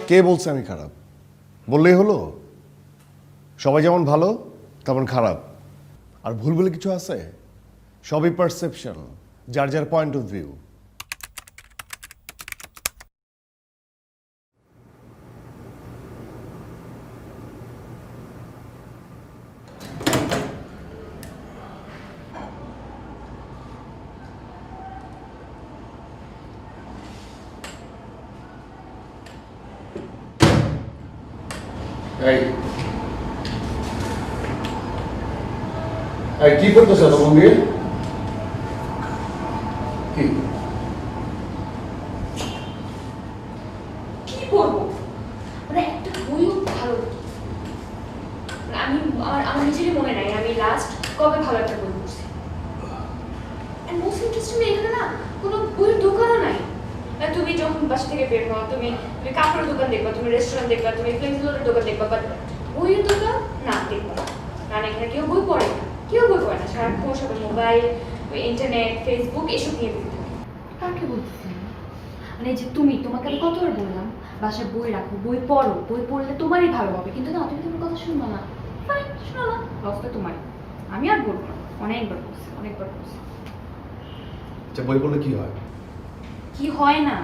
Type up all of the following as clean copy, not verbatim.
কে বলছে আমি খারাপ? বললেই হলো? সবাই যেমন ভালো তেমন খারাপ। আর ভুল বলে কিছু আছে? সবই পারসেপশন, যার যার পয়েন্ট অফ ভিউ। কি করতেছ তখন দিয়ে? কি কি করবো? মানে একটা বইও ভালো আমি আমার নিজেরই মনে নাই আমি লাস্ট কবে ভালো একটা বই পড়ছি। এন্ড মোস্ট ইন্টারেস্টিং এখানে না কোনো বইয়ের দোকানও নাই। তুমি যখন বাসা থেকে বের হও তুমি কাপড়ের দোকান দেখবা, তুমি রেস্টুরেন্ট দেখবা, তুমি ফ্লেক্সিবলের দোকান দেখবা, বাট বইয়ের দোকান না দেখবা না। কারণ এখানে কেউ বই পড়ে না, কেউ বই পড়ে না। সারাক্ষণ সবাই মোবাইল, ইন্টারনেট, ফেসবুক এসব নিয়ে বিজি থাকে। কাকে বলতেছি? মানে যে তুমি, তোমাকে আমি কতবার বললাম বাসায় বই রাখো, বই পড়ো, বই পড়লে তোমারই ভালো হবে, কিন্তু না, তুমি তোমার কথা শুনবো না। ফাইন, শোনো না, লসটা তোমারই। আমি আর বলবো না, অনেকবার বলছি। আচ্ছা, বই পড়লে কি হয়? কি হয় না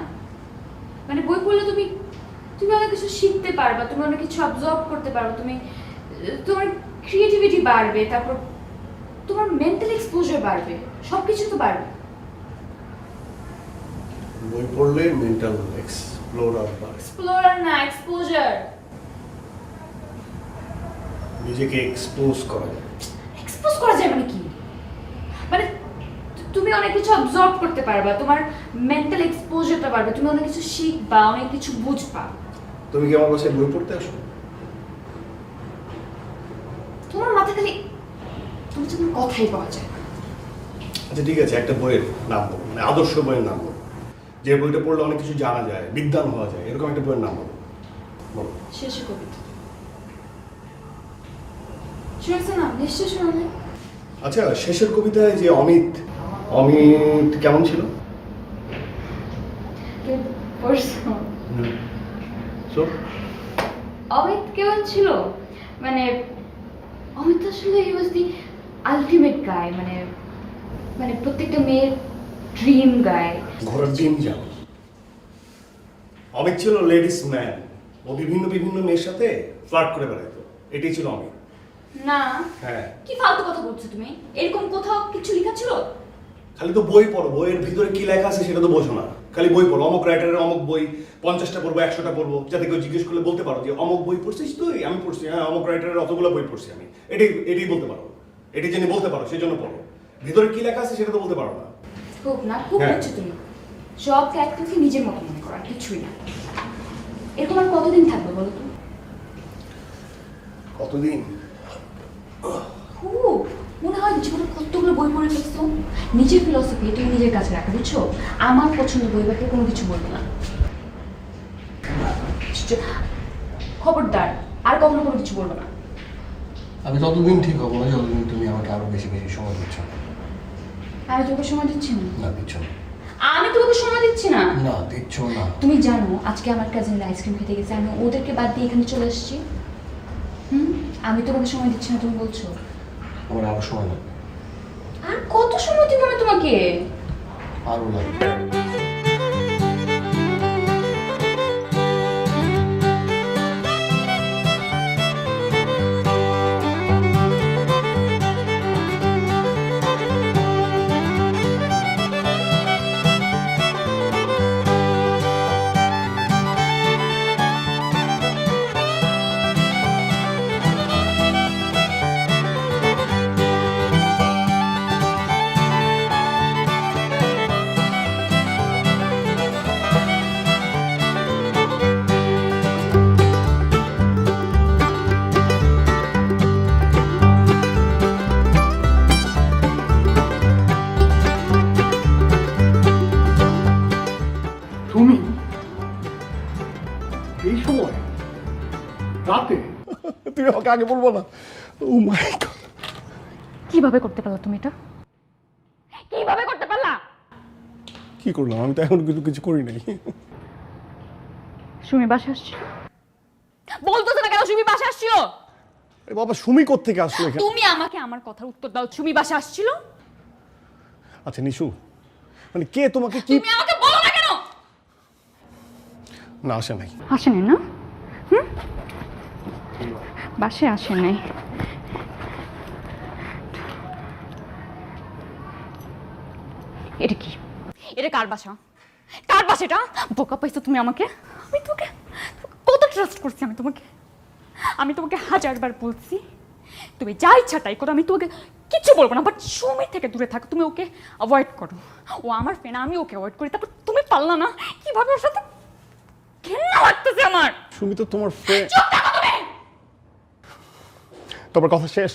মানে বই পড়লে তুমি তুমি অনেক কিছু শিখতে পারবা, তুমি অনেক কিছু অবজর্ভ করতে পারবে, তোমার ক্রিয়েটিভিটি বাড়বে, তারপর তোমার মেন্টাল এক্সপোজার বাড়বে, সবকিছু তো বাড়বে। বই পড়লে মেন্টাল এক্সপ্লোরার বাড়ে। এক্সপ্লোরার না, এক্সপোজার। নিজেকে এক্সপোজ করা যায়। এক্সপোজ করা যায় মানে কি? মানে তুমি অনেক কিছু অবজর্ভ করতে পারবা, তোমার মেন্টাল এক্সপোজারটা বাড়বে, তুমি অনেক কিছু শিখবা, অনেক কিছু বুঝবা। তুমি কি আমার বাসায় বই পড়তে আসো? তোমার মাথা খালি তুমি যখন কথাই পাওয়া যায়। আচ্ছা ঠিক আছে, একটা বইয়ের নাম বলো, মানে আদর্শ বইয়ের নাম বলো, যে বইটা পড়লে অনেক কিছু জানা যায়, বিদ্বান হওয়া যায়, এরকম একটা বইয়ের নাম বলো। বলো। শেষ কবিতা শুনেছো না? নিশ্চয় শোনালে। আচ্ছা, শেষের কবিতায় যে অমিত কেমন ছিল? অমিত কেমন ছিল মানে অমিত আসলে হি ওয়াজ দি আলটিমেট গাই, মানে মানে প্রত্যেকটা মেয়ের ড্রিম গাই। ঘোড়ার ডিম যাও। অমিত ছিল লেডিস ম্যান। ও বিভিন্ন মেয়ের সাথে ফ্লার্ট করে বেড়াইতো। এটাই ছিল অমিত। না, হ্যাঁ। কি ফালতু কথা বলছো তুমি? এরকম কোথাও কিছু লেখা ছিল? খালি তো বই পড়ো, বইয়ের ভিতরে কি লেখা আছে সেটা তো বোঝো না। খালি বই পড়ো, অমুক রাইটারের অমুক বই 50টা পড়বো, 100টা পড়বো, যাতে কেউ জিজ্ঞেস করলে বলতে পারো যে অমুক বই পড়ছিস তুই? আমি পড়ছি, হ্যাঁ অমুক রাইটারের অতগুলো বই পড়ছি আমি। এটাই বলতে পারো। এটি জেনে বলতে পারো, সেই জন্য পড়ো। ভিতরে কি লেখা আছে সেটা তো বলতে পারো না। খুব না, খুব হ্যাঁ। হচ্ছে তুমি সব ক্যারেক্টারকে নিজের মতো মনে করো, আর কিছুই না। এরকম আর কতদিন থাকবে বলো তো? কতদিন? খুব মনে হয় জীবনে কতগুলো বই পড়ে ফেলছো। নিজের ফিলসফি তুমি নিজের কাছে রাখা, বুঝছো? আমার পছন্দ বই বাকি কোনো কিছু বলবো না। খবরদার, আর কখনো কোনো কিছু বলবো না। আমি ততদিন ঠিক হবো না যতদিন তুমি আমাকে আরো বেশি সময় দিচ্ছ না। আমি তোকে সময় দিচ্ছি না। না দিচ্ছ না। আমি তোমাকে সময় দিচ্ছি না। না দিচ্ছ না। তুমি জানো আজকে আমার কাজিনরা আইসক্রিম খেতে গেছে, আমি ওদেরকে বাদ দিয়ে এখানে চলে আসছি। আমি তোমাকে সময় দিচ্ছি না, তুমি বলছো। আমার আরো সময় লাগবে। আর কত সময় দিব না তোমাকে? আরো লাগবে। তুমি এই সময় রাতে? তুমি আমাকে আগে বলবো না? ও মাই গড, কিভাবে করতে পারলা তুমি এটা? কিভাবে করতে পারলা? কি করলাম? আমি তো এখন কিছু করি নাই। সুমি বাসা আসছে। বলতেছ না কেন সুমি বাসা আসছিল? আরে বাবা, সুমি কোত্থেকে আসলো এখানে? তুমি আমাকে আমার কথার উত্তর দাও, সুমি বাসা আসছিল? আচ্ছা নিশু, মানে কে তোমাকে কি? তুমি আমাকে বলো না কেন? না, আসে নাই। আসেনি না? হুম, বাসে আসে নাই। এটা কি? এটা কার বাসা? কার বাসা এটা? বোকা পাইছো তুমি আমাকে? আমি তোকে কত ট্রাস্ট করছি আমি তোমাকে 1000বার বলছি তুমি যা ইচ্ছা তাই করো, আমি তোমাকে কিচ্ছু বলবো না, বাট সুমি থেকে দূরে থাকো, তুমি ওকে অ্যাভয়েড করো। ও আমার ফ্রেন্ড, আমি ওকে অ্যাভয়েড করি, তারপর তুমি পারলা না? কিভাবে ওর সাথে ঘেন্না লাগতেছে আমার। সুমি তো তোমার ফ্রেন্ড। চুপ থাকো তুমি। তোমার কথা শেষ?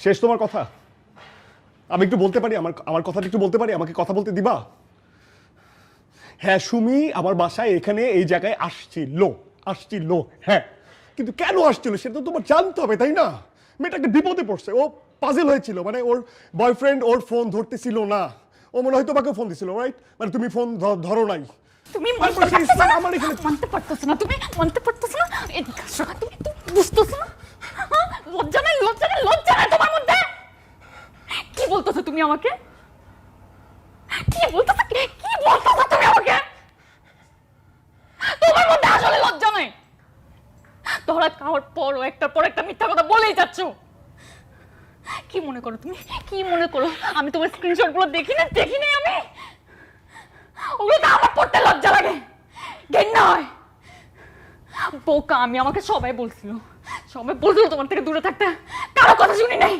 শেষ তোমার কথা? আমি একটু বলতে পারি? আমার কথাটা একটু বলতে পারি? আমাকে কথা বলতে দিবা? হ্যাঁ, সুমি আমার বাসায় এখানে এই জায়গায় আসছিল, হ্যাঁ, কিন্তু কেন আসছিল সেটা তো তোমার জানতে হবে, তাই না? মেয়েটা একটা বিপদে পড়ছে, ও পাজেল হয়েছিল, মানে ওর বয়ফ্রেন্ড ওর ফোন ধরতেছিল না, ও মনে হয় তোমাকে ফোন দিছিল, রাইট? মানে তুমি ফোন ধরো নাই। তুমি মানতে পারতেছো না, তুমি মানতে পারতেছো না, এদিকে আসো, তুমি বুঝতেছো না? হ্যাঁ? লজ্জা নাই তোমার মধ্যে? কি বলতেছো তুমি আমাকে? কি বলতেছো তুমি আমাকে? তোমার মধ্যে আসলে লজ্জা নাই? তোরা খাওয়ার পরও একটার পর একটা মিথ্যা কথা বলেই যাচ্ছ। কি মনে করো তুমি? কি মনে করো আমি তোমার স্ক্রিনশট গুলো দেখি নাই আমি? ওগুলো তো আমার পড়তে লজ্জা লাগে, ঘেন্না হয়। বোকা আমি, আমাকে সবাই বলছিল তোমার থেকে দূরে থাকতে। কারো কথা শুনি নাই।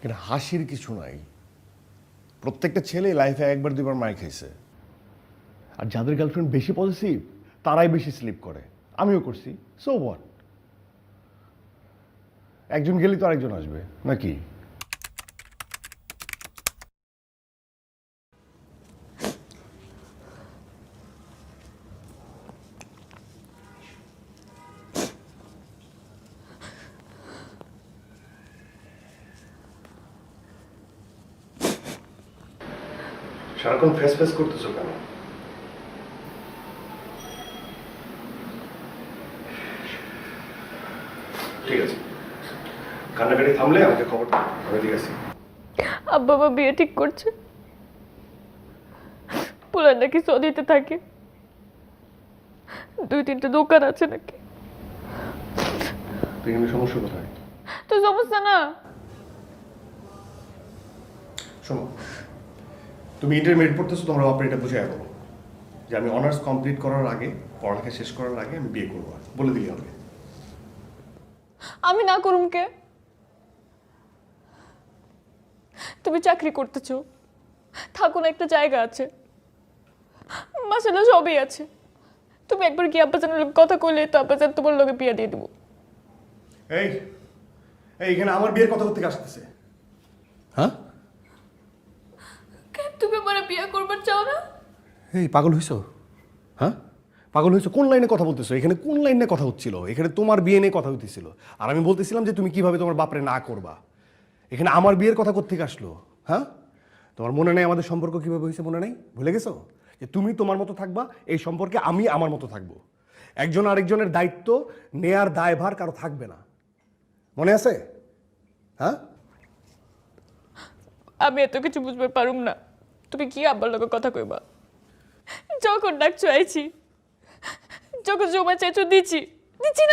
এটা হাসির কিছু নাই। প্রত্যেকটা ছেলে লাইফে একবার দুবার মার খাইছে, আর যাদের গার্লফ্রেন্ড বেশি পজিটিভ তারাই বেশি স্লিপ করে। আমিও করছি, সো হোয়াট? একজন গেলেই তো আরেকজন আসবে নাকি? সারাক্ষণ ফেস করতেছো কেন? ঠিক আছে, কান্নাকাটি থামলে আমাকে খবর দাও, আমি ঠিক আছে। আব্বা মা বিয়ে ঠিক করছে, পোলার নাকি সৌদিতে থাকে, 2-3টা দোকান আছে নাকি। তো এখানে সমস্যা কোথায়? তো সমস্যা না। শোনো, তুমি ইন্টারমিডিয়েট পড়তেছো, তোমরা বাপরে এটা বুঝে বলো যে আমি অনার্স কমপ্লিট করার আগে, পড়ালেখা শেষ করার আগে আমি বিয়ে করবো, বলে দিলে হবে। আমি না করুম কে? তুমি চাকরি করতেছো, থাকুন, একটা জায়গা আছে, মাসালা সবই আছে। তুমি একবার কি আব্বাজানের লোক কথা কইলে তো আব্বাজান তোমার লোকে বিয়ে দিয়ে দিব। এই এখানে আমার বিয়ের কথা কোথেকে আসতেছে? হ্যাঁ, তুমি আমার বিয়ে করবার চাও না? এই পাগল হইছো? হ্যাঁ, পাগল হইছো? কোন লাইনে কথা বলতেছো? এখানে কোন লাইনে কথা হচ্ছিল? এখানে তোমার বিয়ে নিয়ে কথা হইতেছিল, আর আমি বলতেছিলাম যে তুমি কিভাবে তোমার বাপরে না করবা। এখানে আমার বিয়ের কথা কোত্থেকে আসলো? হ্যাঁ, তোমার মনে নেই আমাদের সম্পর্ক কিভাবে হয়েছে? মনে নেই? ভুলে গেছো যে তুমি তোমার মতো থাকবা, এই সম্পর্কে আমি আমার মতো থাকবো। একজন আরেকজনের দায়িত্ব নেয়ার দায়ভার কারো থাকবে না, মনে আছে? হ্যাঁ, আমি এত কিছু বুঝতে পারুম না। তুমি কি আব্বার লোকের কথা কইবা? যখন ডাকছো আইছি, যখন জমা চাইছো দিচ্ছি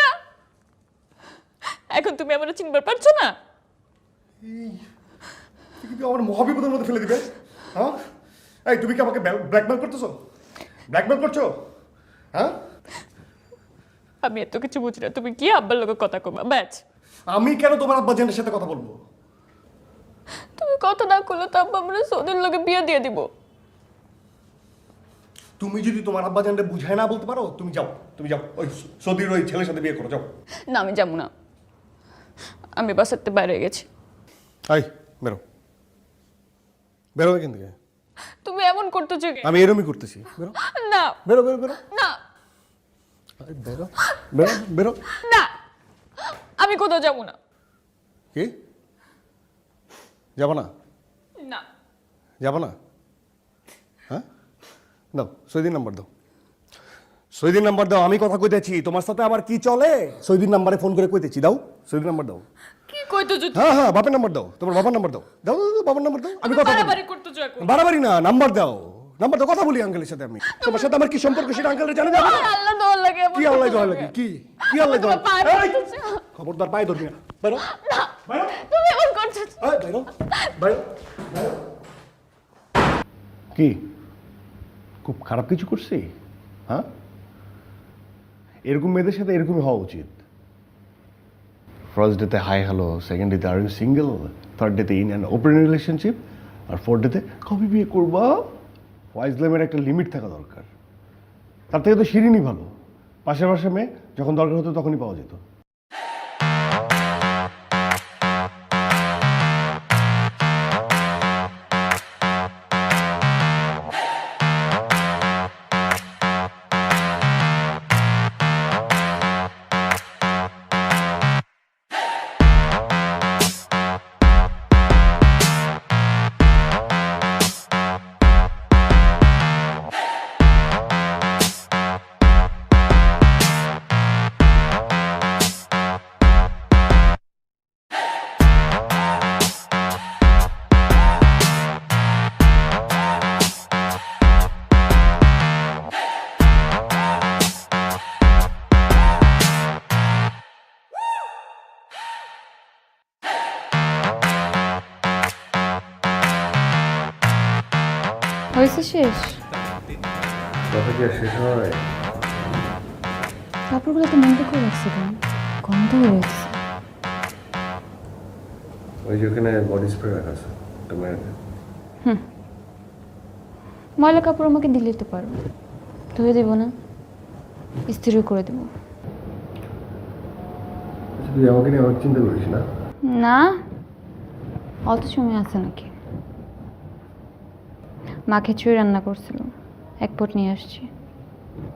না। এখন তুমি আমার চিনবার পারছো না? কিন্তু আমার মহাবিপদের মধ্যে ফেলে দিবে। হ্যাঁ, এই তুমি কি আমাকে ব্ল্যাকমেল করতেছো? ব্ল্যাকমেল করছো? হ্যাঁ, আমি এত কিছু বুঝি না। তুমি কি আব্বার লোকের কথা কইবা? ব্যাচ আমি কেন তোমার আব্বা জেনের সাথে কথা বলবো? তুমি কথা না করলে তো আব্বা আমরা সৌদির লোকে বিয়ে দিয়ে দিব। তুমি যদি তোমার আব্বা জানলে বুঝায় না বলতে পারো, তুমি যাও ওই সৌদির ওই ছেলের সাথে বিয়ে করো, যাও। না, আমি যাবো না। আমি বাসাতে বাইরে গেছি। আই বেরো, বেরো এখান থেকে। তুমি এমন করতেছো কি? আমি এরমই করতেছি, বেরো। না, বেরো বেরো বেরো, না, বেরো বেরো বেরো। না, আমি কোথাও যাবো না। কি যাবো না? যাবো না? হ্যাঁ, দাও সৈদিন নাম্বার দাও, সৈদিন নাম্বার দাও। আমি কথা কইতেছি, তোমার সাথে আবার কি চলে? সৈদিন নাম্বারে ফোন করে কইতেছি, দাও সৈদিন নাম্বার দাও। কি কইতেছো হ্যাঁ হ্যাঁ, বাপের নাম্বার দাও, তোমার বাবার নাম্বার দাও, দাও দাও, দাও, বাবার নাম্বার দাও। আমি কথা বলি। বাড়াবাড়ি করতেছো এখন? বাড়াবাড়ি না, নাম্বার দাও, নাম্বার দাও, কথা বলি আঙ্কেলের সাথে। আমি তোমার সাথে আমার কি সম্পর্ক সেটা আঙ্কেলের জানা যাবে না? আল্লাহ দোয়া লাগে কি আল্লাহ দোয়া লাগে? কি কি আল্লাহ দোয়া? পায়ে এই, পড়তেছে। খবরদার পায়ে ধরবি না, বাইরো বাইরো, তুমি এমন করছো? এই, বাইরো বাইরো। কি খুব খারাপ কিছু করছি? হ্যাঁ, এরকম মেয়েদের সাথে এরকমই হওয়া উচিত। ফার্স্ট ডেতে হাই হ্যালো, সেকেন্ড ডেতে আর ইউ সিঙ্গেল, থার্ড ডেতে ইন অ্যান ওপেন রিলেশনশিপ, আর ফোর্থ ডেতে কবে বিয়ে করবা? ওয়াইজলামের একটা লিমিট থাকা দরকার। তার থেকে তো শিরিনই ভালো, পাশে পাশে মেয়ে যখন দরকার হতো তখনই পাওয়া যেত। হয়েছে শেষ? কথা কি আর শেষ হয়? কাপড়গুলো তো মনটা করে রাখছি কেন? গন্ধ হয়ে গেছে। ওই যে ওখানে বডি স্প্রে রাখা আছে, ওটা মেরে দে। ময়লা কাপড় আমাকে দিলেই তো পারো, ধুয়ে দেবো না, ইস্ত্রিও করে দেবো। আচ্ছা, তুই আমাকে নিয়ে অনেক চিন্তা করিস না? না, অত সময় আছে নাকি? মা খিচুড়ি রান্না করছিল, এক পট নিয়ে আসছি,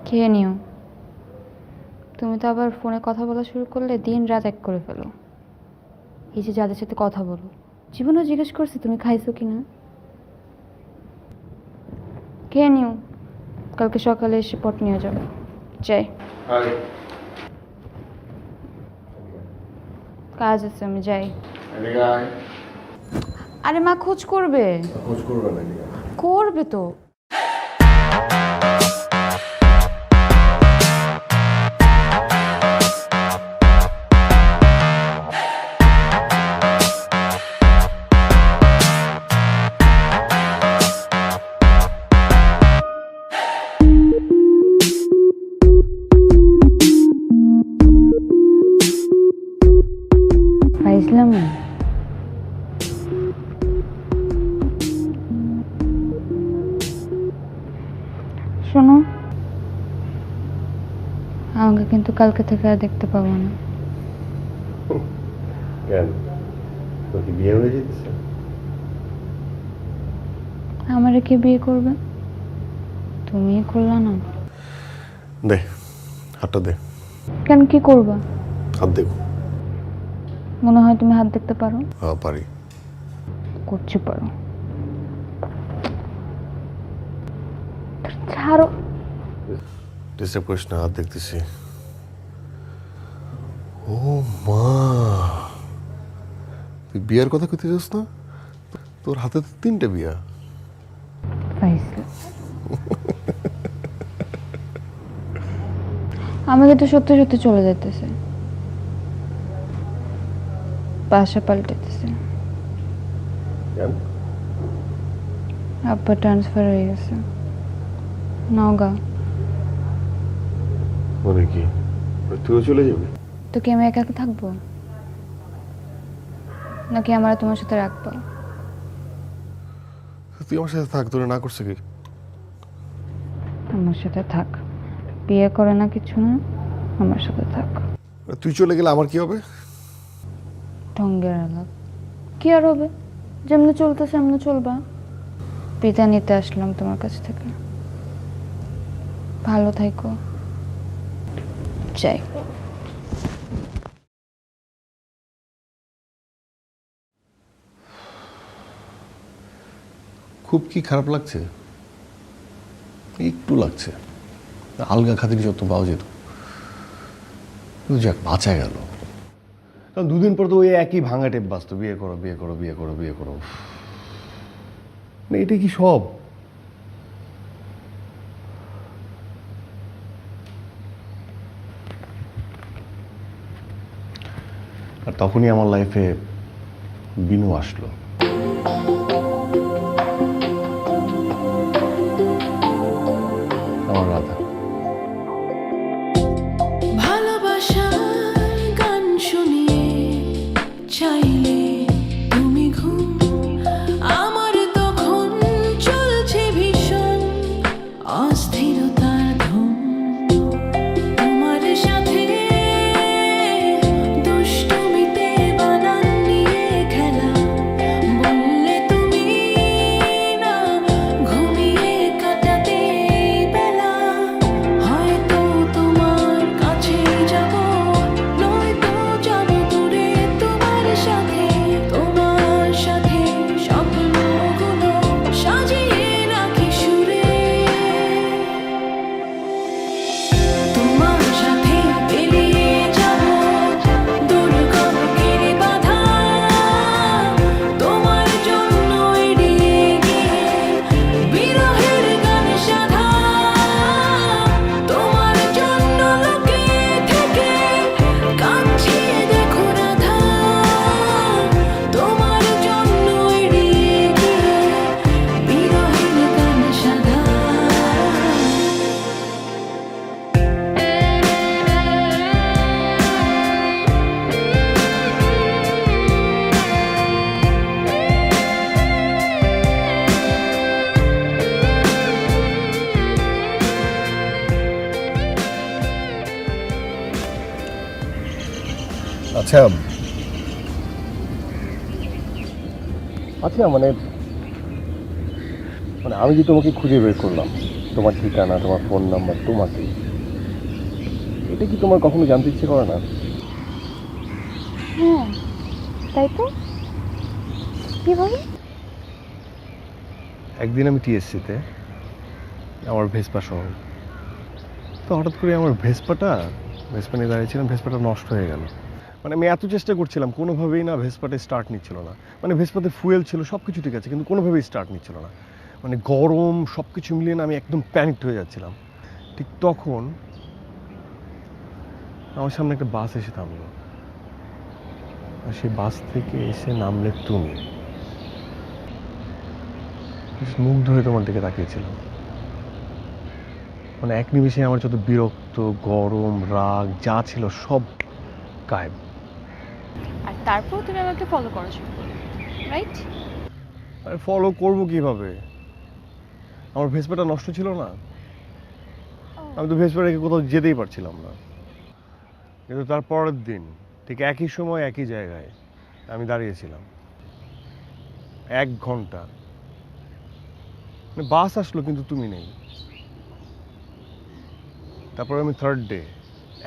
খেয়ে নিও। তুমি তো আবার ফোনে কথা বলা শুরু করলে দিন রাত এক করে ফেলো। এই যে যাদের সাথে কথা বলো, জীবনেও জিজ্ঞেস করছি তুমি খাইছো কি না। খেয়ে নিও, কালকে সকালে এসে পট নিয়ে যাবে। যাই, কাজ আছে, আমি যাই। আরে মা খোঁজ করবে। খোঁজ করবে না? করবে তো। পাইছিলাম না। শোনো, আমাকে কিন্তু কালকে থেকে আর দেখতে পাবো না। কেন, তোর কি বিয়ে হয়ে যেতেছে? আমারে কে বিয়ে করবে? তুমি করলা না? দে হাতটা দে। কেন, কি করবা? হাত দেব। মনে হয় তুমি হাত দেখতে পারো। হ্যাঁ পারি। করছি পারো। ছাড়ো। ডিস্টার্ব করিস না, হাত দেখতেছি। ও মা, তুই বিয়ার কথা কইতে চাস না? তোর হাতে তো 3টে বিয়া। পাইছি। আমাকে তো সত্যি সত্যি চলে যেতেছে, বাসা পাল্টেতেছে। কেন? আব্বা ট্রান্সফার হয়ে গেছে নওগাঁ। মানে কি, তুইও চলে যাবি? তো কি আমি একা একা থাকবো, নাকি আমার তোমার সাথে রাখবো? তুই আমার সাথে থাক, তোরা না করছে কি? আমার সাথে থাক, বিয়ে করে না কিছু না, আমার সাথে থাক। তুই চলে গেলে আমার কি হবে? ঢঙ্গের আলাপ কি আর হবে, যেমনি চলতেছে এমনি চলবা। বিদায় নিতে আসলাম তোমার কাছ থেকে, ভালো থাইকো। যাই। খুব কি খারাপ লাগছে? একটু লাগছে। আলগা খাতির যত পাওয়া যেত, কিন্তু যাক বাঁচা গেল। কারণ দুদিন পর তো ওই একই ভাঙা টেপ বাঁচত, বিয়ে করো বিয়ে করো বিয়ে করো বিয়ে করো। মানে এটা কি সব? আর তখনই আমার লাইফে বিনু আসলো। আমার রাধা। ভালোবাসার গান শুনিয়ে চাইলে তুমি ঘুম, আমার তখন চলছে ভীষণ অস্থিরতার ধুম। তোমার সাথে দুষ্টুমিতে বানান নিয়ে খেলা, বললে তুমি না ঘুমিয়ে কাটাতে বেলা। হয়তো তোমার কাছে যাব, নয়তো যাব দূরে তোমার সাথে স্বপ্নগুলো সাজিয়ে রাখি সুরে। তোমার সাথে বেরিয়ে যাব দুর্গমের বাধা, তোমার জন্য এড়িয়ে গিয়ে বিরহের গান সাধা। তোমার জন্য লুকিয়ে থেকে কাঁদছি দেখো রাধা, তোমার জন্য এড়িয়ে গিয়ে বিরহের গান সাধা। আচ্ছা আচ্ছা মানে মানে আমি যে তোমাকে খুঁজে বের করলাম, তোমার ঠিকানা, তোমার ফোন নাম্বার, তোমাকে, এটা কি তোমার কখনো জানতে ইচ্ছে করে না? হ্যাঁ তাই তো। কিভাবে? একদিন আমি টিএসসিতে আমার ভেসপা সহ, তো হঠাৎ করে আমার ভেসপা নিয়ে দাঁড়িয়েছিলাম, ভেসপাটা নষ্ট হয়ে গেল। মানে আমি এত চেষ্টা করছিলাম, কোনোভাবেই না ভেসপাটা স্টার্ট নিচ্ছিল না। মানে ভেসপাতে ফুয়েল ছিল, সব কিছু ঠিক আছে, কিন্তু কোনোভাবেই স্টার্ট নিচ্ছিল না। মানে গরম সব কিছু মিলিয়ে না আমি একদম প্যানিকড হয়ে যাচ্ছিলাম। ঠিক তখন আমার সামনে একটা বাস এসে থামলো, আর সেই বাস থেকে এসে নামলে তুমি। মুগ্ধ হয়ে তোমার দিকে তাকিয়েছিলাম। মানে এক নিমিষে আমার যত বিরক্ত, গরম, রাগ যা ছিল সব গায়েব। আর তারপর তুমি আমাকে ফলো করা শুরু করলে, রাইট? আরে ফলো করবো কিভাবে? আমার ভেসপাটা নষ্ট ছিল না, আমি তো ভেসপা রেখে কোথাও যেতেই পারছিলাম না। কিন্তু তার পরের দিন ঠিক একই সময় একই জায়গায় আমি দাঁড়িয়েছিলাম 1 ঘন্টা। মানে বাস আসলো কিন্তু তুমি নেই। তারপর আমি থার্ড ডে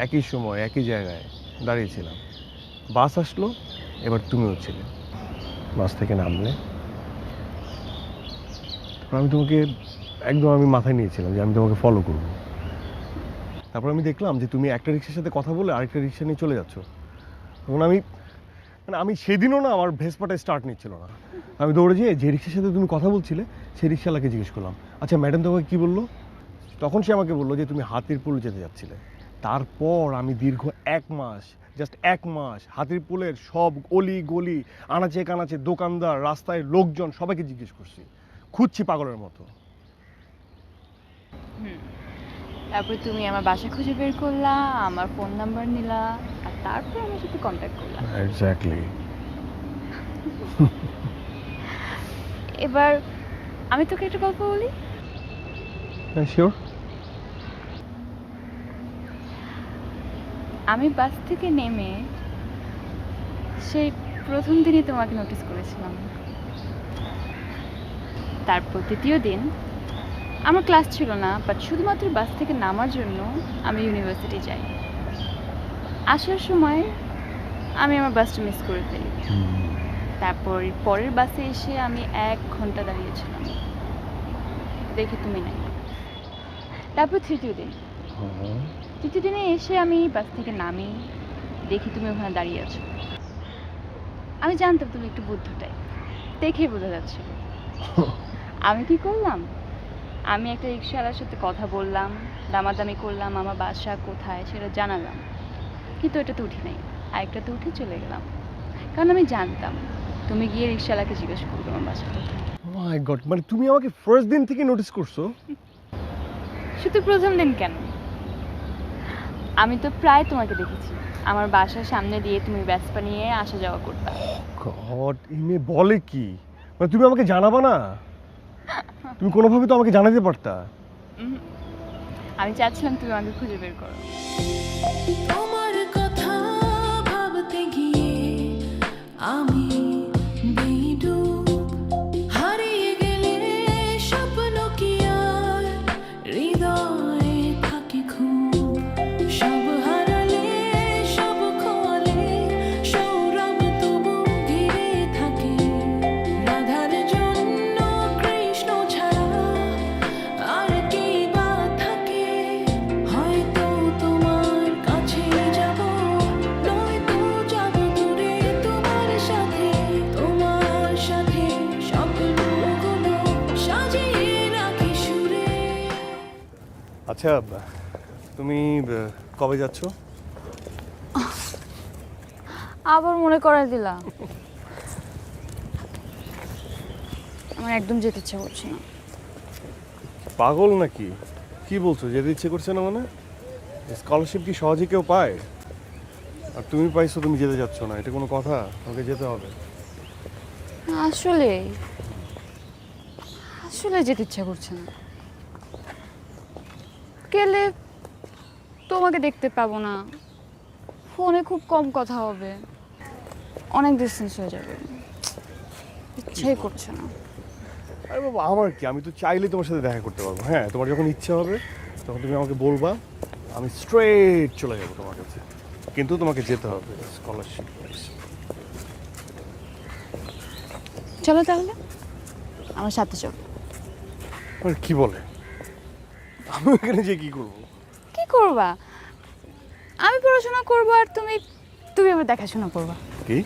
একই সময় একই জায়গায় দাঁড়িয়েছিলাম, বাস আসলো, এবার তুমিও ছিলে। বাস থেকে নামলে, তারপর আমি তোমাকে একদম আমি মাথায় নিয়েছিলাম যে আমি তোমাকে ফলো করব। তারপর আমি দেখলাম যে তুমি একটা রিক্সার সাথে কথা বলে আরেকটা রিক্সা নিয়ে চলে যাচ্ছ। তখন আমি সেদিনও না আমার ভেসপাটা স্টার্ট নিচ্ছিল না। আমি দৌড়ে যেয়ে যে রিক্সার সাথে তুমি কথা বলছিলে সেই রিক্সাওয়ালাকে জিজ্ঞেস করলাম, আচ্ছা ম্যাডাম তোমাকে কী বললো? তখন সে আমাকে বললো যে তুমি হাতিরপুল যেতে যাচ্ছিলে। তারপর আমি দীর্ঘ 1 মাস, জাস্ট 1 মাস হাতিরপুলের সব অলি গলি, আনাচে কানাচে, দোকানদার, রাস্তায় লোকজন, সবাইকে জিজ্ঞেস করছি, খুঁজছি পাগলের মতো। তারপর তুমি আমার বাসা খুঁজে বের করলা, আমার ফোন নাম্বার নিলা, আর তারপর আমার সাথে কন্ট্যাক্ট করলা। এক্স্যাক্টলি। এবার আমি তোকে একটা গল্প বলি। শিওর। আমি বাস থেকে নেমে সেই প্রথম দিনই তোমাকে নোটিস করেছিলাম। তারপর দ্বিতীয় দিন আমার ক্লাস ছিল না, বাট শুধুমাত্র বাস থেকে নামার জন্য আমি ইউনিভার্সিটি যাই। আসার সময় আমি আমার বাসটা মিস করে ফেলি। তারপর পরের বাসে এসে আমি 1 ঘন্টা দাঁড়িয়েছিলাম। দেখি তুমি নাই। তারপর তৃতীয় দিন, তৃতীয় দিনে এসে আমি বাস থেকে নামি, দেখি তুমি ওখানে দাঁড়িয়ে আছো। আমি জানতাম তুমি একটু বুদ্ধ টাইপ, দেখেই বোঝা যাচ্ছে। আমি কি করলাম, আমি একটা রিক্সাওয়ালার সাথে কথা বললাম, দামাদামি করলাম, আমার বাসা কোথায় সেটা জানালাম, কিন্তু এটাতে উঠি নাই, আরেকটাতে উঠে চলে গেলাম। কারণ আমি জানতাম তুমি গিয়ে রিক্সাওয়ালাকে জিজ্ঞেস করবে আমার বাসা কোথায়। মাই গড, মানে তুমি আমাকে ফার্স্ট দিন থেকে নোটিস করছো? শুধু প্রথম দিন কেন, আমি তো প্রায় তোমাকে দেখেছি। আমার বাসার সামনে দিয়ে তুমি ভেসপা নিয়ে আসা যাওয়া করতে। গড, এই মেয়ে বলে কি? মানে তুমি আমাকে জানাবা না? তুমি কোনোভাবে তো আমাকে জানাতে পারতা। আমি চাচ্ছিলাম তুমি আমাকে খুঁজে বের করো। তোমার কথা ভাবতে গিয়ে আমি বেডুব, হারিয়ে গেলে স্বপ্ন কি আর হৃদয়ে থাকে খুব, সব হারালে সব খোয়ালে সৌরভ তবু ঘিরে থাকে, রাধার জন্য কৃষ্ণ ছাড়া আর কি বা থাকে, হয়তো তোমার কাছে যাব, নয়তো যাব দূরে তোমার সাথে স্বপ্নগুলো সাজিয়ে রাখি সুরে। আচ্ছা, তুমি কবে যাচ্ছ? আবার মনে করাই দিলা। আমার একদম যেতে ইচ্ছে করছে না। পাগল নাকি? কি বলছো, যেতে ইচ্ছে করছে না? মানে স্কলারশিপ কি সহজে কেউ পায়? আর তুমি পাইছো, তুমি যেতে যাচ্ছ না, এটা কোনো কথা? তোমাকে যেতে হবে। আসলে আসলে যেতে ইচ্ছে করছে না। গেলে তোমাকে দেখতে পাবো না, ফোনে খুব কম কথা হবে, অনেক ডিস্টেন্স হয়ে যাবে, ইচ্ছেই করছে না। আরে বাবা, আমার কি, আমি তো চাইলেই তোমার সাথে দেখা করতে পারবো। হ্যাঁ, তোমার যখন ইচ্ছা হবে তখন তুমি আমাকে বলবা, আমি স্ট্রেট চলে যাবো তোমার কাছে। কিন্তু তোমাকে যেতে হবে স্কলারশিপ। চলো তাহলে আমার সাথে চলো। আর কি বলে, আমি এখানে যে কি করবো? কি করবা? আমি পড়াশোনা করবো আর তুমি তুমি আমার দেখাশোনা করবা। কি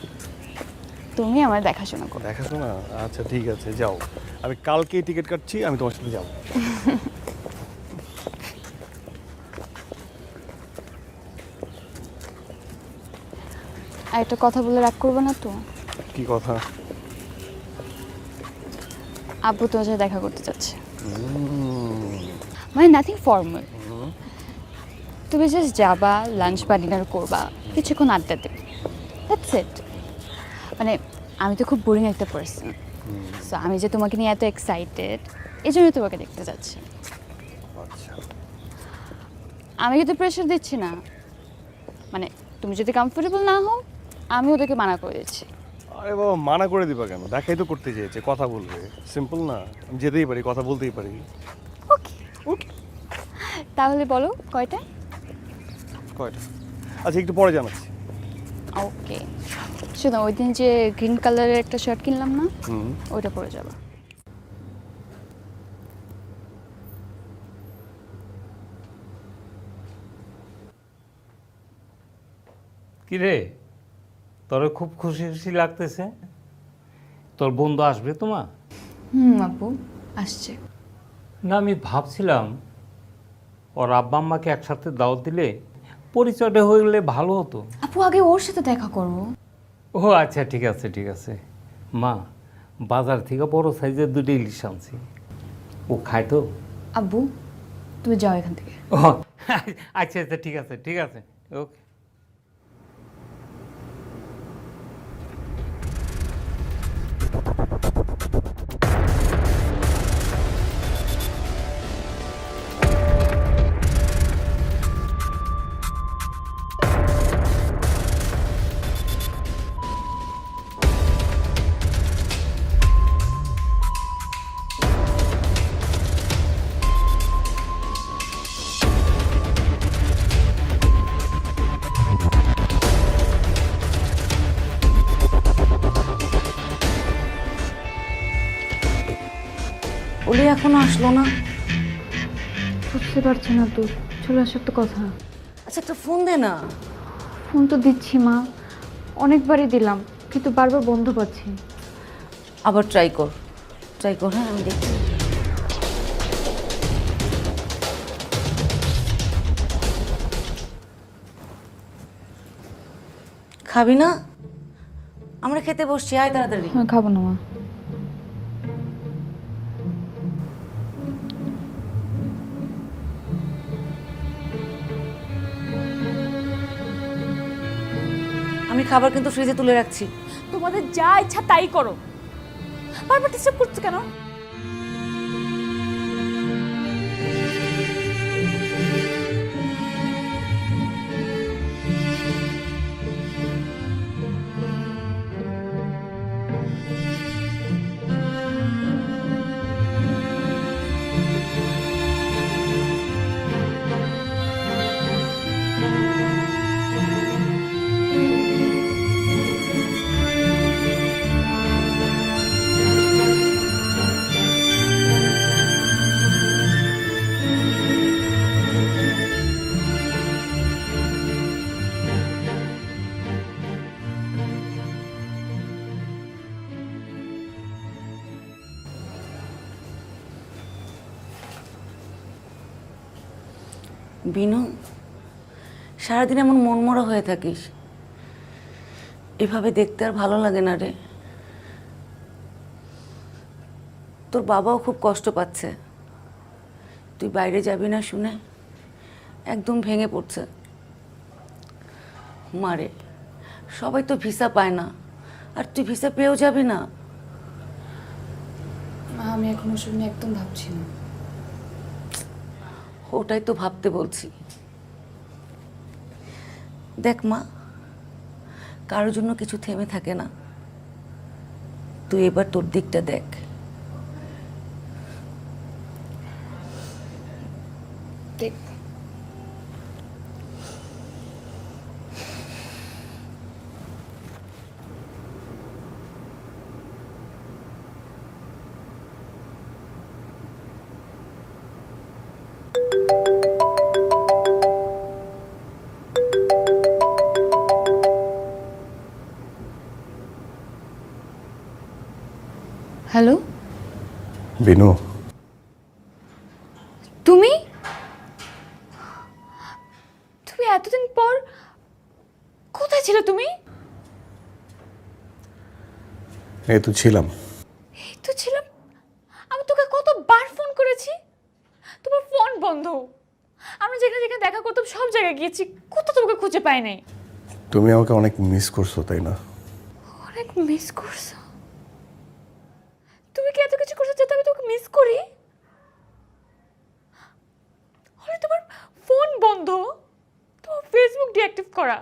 তুমি আমার দেখাশোনা করো। দেখাশোনা? আচ্ছা ঠিক আছে, যাও। আমি কালকেই টিকিট কাটছি, আমি তোমার সাথে যাবো। আর একটা কথা বলে রাগ করবো না তো? কি কথা? আব্বু তোমার সাথে দেখা করতে চাচ্ছে। মানে নাথিং ফর্মাল, তুমি জাস্ট যাবা, লাঞ্চ বা ডিনার করবা, কিছুক্ষণ আড্ডা দেবে, দ্যাটস ইট। মানে আমি তো খুব বোরিং একটা পার্সন, সো আমি যে তোমাকে নিয়ে এত এক্সাইটেড, এই জন্য তোমাকে দেখতে যাচ্ছি। আচ্ছা, আমি কিন্তু প্রেশার দিচ্ছি না, মানে তুমি যদি কমফোর্টেবল না হও আমি ওদেরকে মানা করে দিচ্ছি। আরে বাবা, মানা করে দিবা কেন? দেখাই তো করতে চেয়েছে, কথা বলবে, সিম্পল না? আমি যেতেই পারি, কথা বলতেই পারি। ওকে ওকে, তাহলে বলো কয়টায়? কয়টা? আচ্ছা, একটু পরে জানাচ্ছি। ওকে, শোনো, ওই দিন যে গ্রিন কালারের একটা শার্ট কিনলাম না, হুম, ওইটা পরে যাবা। কিরে, তোর খুব খুশি খুশি লাগতেছে? তোর বন্ধু আসবে তোমার? আপু আসছে। না, আমি ভাবছিলাম ওর আব্বা আম্মাকে একসাথে দাওয়াত দিলে পরিচয়টা হয়ে গেলে ভালো হতো। আপু আগে ওর সাথে দেখা করো। ও আচ্ছা, ঠিক আছে ঠিক আছে। মা, বাজার থেকে বড় সাইজের 2টা ইলিশ আনছি, ও খায় তো? আব্বু তুমি যাও এখান থেকে। ও আচ্ছা আচ্ছা, ঠিক আছে ঠিক আছে, ওকে। ওলি এখনো আসলো না। বুঝতে পারছি না তো, চলে আসার তো কথা। আচ্ছা একটা ফোন দে না। ফোন তো দিচ্ছি মা, অনেকবারই দিলাম, কিন্তু বারবার বন্ধ পাচ্ছি। আবার ট্রাই কর, হ্যাঁ আমি দেখছি। খাবি না? আমরা খেতে বসছি, আয় তাড়াতাড়ি। হ্যাঁ, খাবো না মা। আমি খাবার কিন্তু ফ্রিজে তুলে রাখছি। তোমাদের যা ইচ্ছা তাই করো, বারবার ডিস্টার্ব করছো কেন? বিনু, সারাদিন এমন মনমরা হয়ে থাকিস, এভাবে দেখতে আর ভালো লাগে না রে। তোর বাবাও খুব কষ্ট পাচ্ছে, তুই বাইরে যাবি না শুনে একদম ভেঙে পড়ছে। মারে, সবাই তো ভিসা পায় না, আর তুই ভিসা পেয়েও যাবি না। মা, আমি এখন ওসব নিয়ে একদম ভাবছি না। ওটাই তো ভাবতে বলছি। দেখ মা, কারোর জন্য কিছু থেমে থাকে না। তুই এবার তোর দিকটা দেখ। দেখ, হ্যালো, বিনু, তুমি তুমি এতদিন পর কোথায় ছিলে তুমি? এই তো ছিলাম। এই তো ছিলাম। আমি তোকে কতবার ফোন করেছি, তোমার ফোন বন্ধ। আমরা যেখানে যেখানে দেখা করতাম সব জায়গায় গিয়েছি, কোথাও তোমাকে খুঁজে পাই নাই। তুমি আমাকে অনেক মিস করছো, তাই না? অনেক মিস করছো? তুমি কি এত কিছু করছো যাতে আমি তোমাকে মিস করি? আরে তোমার ফোন বন্ধ, তোমার ফেসবুক ডিঅ্যাক্টিভ করা,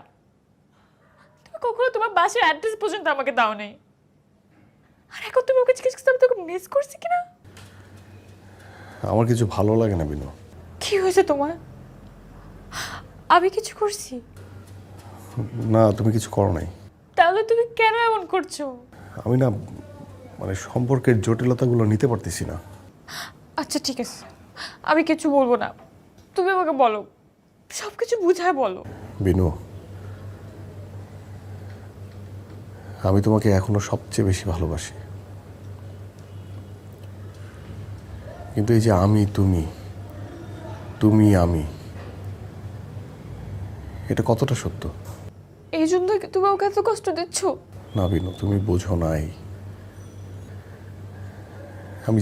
তুমি কখনো তোমার বাসার অ্যাড্রেস পর্যন্ত আমাকে দাও নাই। আর এখন তুমি ওকে জিজ্ঞেস করছো আমি তোকে মিস করছি কিনা? আমার কিছু ভালো লাগে না বিনু। কি হয়েছে তোমার? আমি কিছু করছি? না, তুমি কিছু করো নাই। তাহলে তুমি কেন এমন করছো? আমি না, মানে সম্পর্কের জটিলতাগুলো নিতে পারতেছি না। আচ্ছা ঠিক আছে, আমি কিছু বলবো না, তুমি আমাকে বলো, সব কিছু বুঝায় বলো। বিনু, আমি তোমাকে এখনো সবচেয়ে বেশি ভালোবাসি, কিন্তু এই যে আমি তুমি, তুমি আমি, এটা কতটা সত্য? এই জন্য কি তুমি ওকে এত কষ্ট দিচ্ছ? না বিনু, তুমি বোঝো নাই। আমি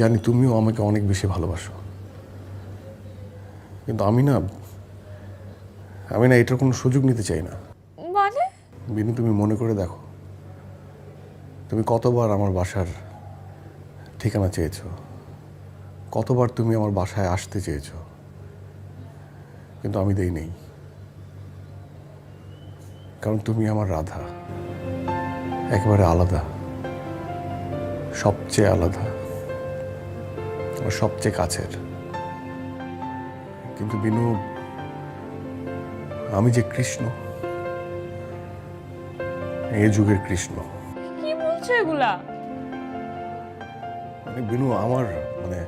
জানি তুমিও আমাকে অনেক বেশি ভালোবাসো, কিন্তু আমি না এটার কোনো সুযোগ নিতে চাই না। মানে? বিনু, তুমি মনে করে দেখো, তুমি কতবার আমার বাসার ঠিকানা চেয়েছো, কতবার তুমি আমার বাসায় আসতে চেয়েছো, কিন্তু আমি দেই নেই। কারণ তুমি আমার রাধা, একেবারে আলাদা, সবচেয়ে আলাদা, আমার সবচেয়ে কাছের। কিন্তু বিনু, আমি যে কৃষ্ণ, এই যুগের কৃষ্ণ। কি বলছো এগুলা? মানে বিনু আমার মানে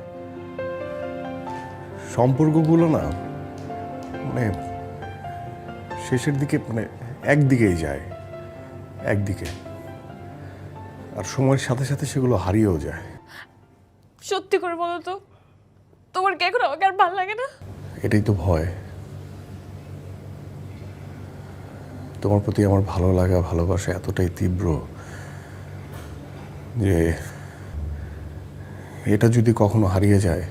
সম্পর্কগুলো না মানে শেষের দিকে মানে একদিকেই যায়, একদিকে, আর সময়ের সাথে সাথে সেগুলো হারিয়েও যায়। সত্যি করে বলো তো, তোমার কি এখন আমাকে আর ভালো লাগে না? এটাই তো ভয়। তোমার প্রতি আমার ভালো লাগা ভালোবাসা এতটাই তীব্র যে এটা যদি কখনো হারিয়ে যায়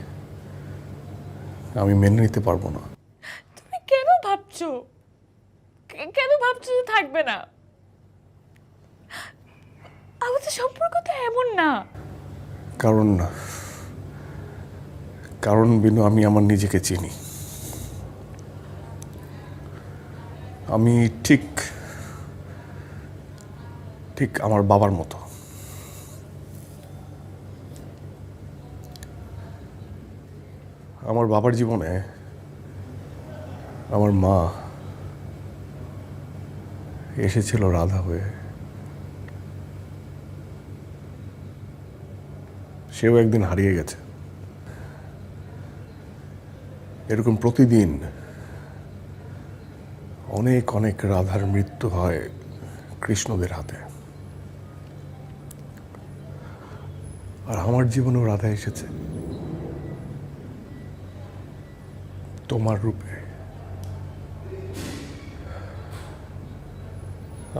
আমি মেনে নিতে পারবো না। তুমি কেন ভাবছো কেন ভাবছো যে থাকবে না? আমাদের সম্পর্ক তো এমন না। কারণ কারণ বিনু আমি আমার নিজেকে চিনি। আমি ঠিক ঠিক আমার বাবার মতো। আমার বাবার জীবনে আমার মা এসেছিল রাধা হয়ে, সেও একদিন হারিয়ে গেছে। এরকম প্রতিদিন অনেক অনেক রাধার মৃত্যু হয় কৃষ্ণদের হাতে, আর আমার জীবনেও রাধা এসেছে তোমার রূপে।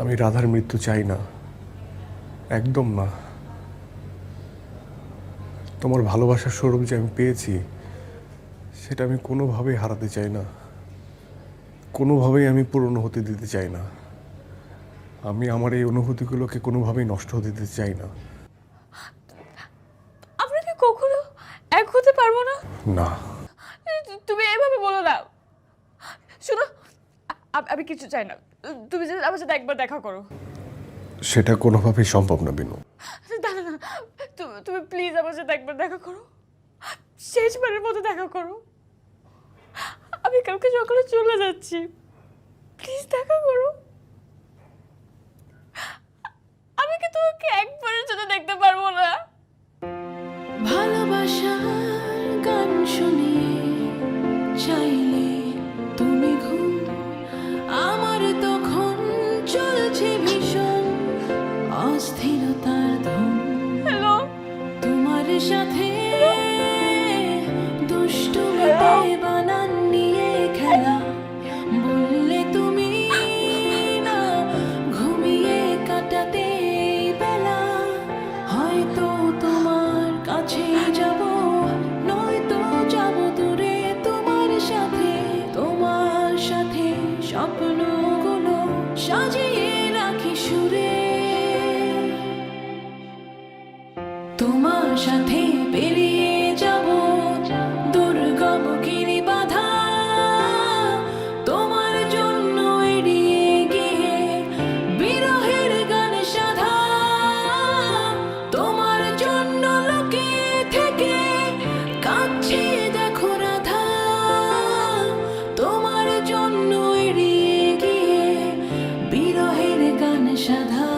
আমি রাধার মৃত্যু চাই না, একদম না। তোমার ভালোবাসার স্বরূপ যে আমি পেয়েছি সেটা আমি কোনোভাবেই হারাতে চাই না, কোনোভাবেই আমি পুরনো হতে দিতে চাই না। আমি আমার এই অনুভূতিগুলোকে কোনোভাবেই নষ্ট হতে দিতে চাই না। আমরা কি কখনো এক হতে পারবো না? না, তুমি এভাবে বলো না। শোনো, আমি কিছু চাই না, তুমি যদি আমার সাথে একবার দেখা করো। সেটা কোনোভাবেই সম্ভব না বিনু। না না না, তুমি প্লিজ আমার সাথে একবার দেখা করো, শেষবারের মতো দেখা করো। আমি কালকে সকালে চলে যাচ্ছি, প্লিজ দেখা করো। আমি কি তোমাকে একবারের জন্য দেখতে পারবো না? ভালোবাসার গান শুনিয়ে চাইলে তুমি ঘুম, আমার তখন চলছে ভীষণ অস্থিরতার ধুম। হ্যালো, তোমার সাথে দুষ্টুমিতে বানান নিয়ে খেলা, বললে তুমি না ঘুমিয়ে কাটাতে এই বেলা। হয়তো তোমার কাছে যাব, নয়তো যাব দূরে তোমার সাথে স্বপ্নগুলো সাজিয়ে রাখি সুরে। তোমার সাথে পেরিয়ে যাব দুর্গম গিরি বাধা, তোমার জন্য এড়িয়ে গিয়ে বিরহের গান সাধা। তোমার জন্য লোকে থেকে কাঁদছে দেখো রাধা, তোমার জন্য এড়িয়ে গিয়ে বিরহের গান সাধা।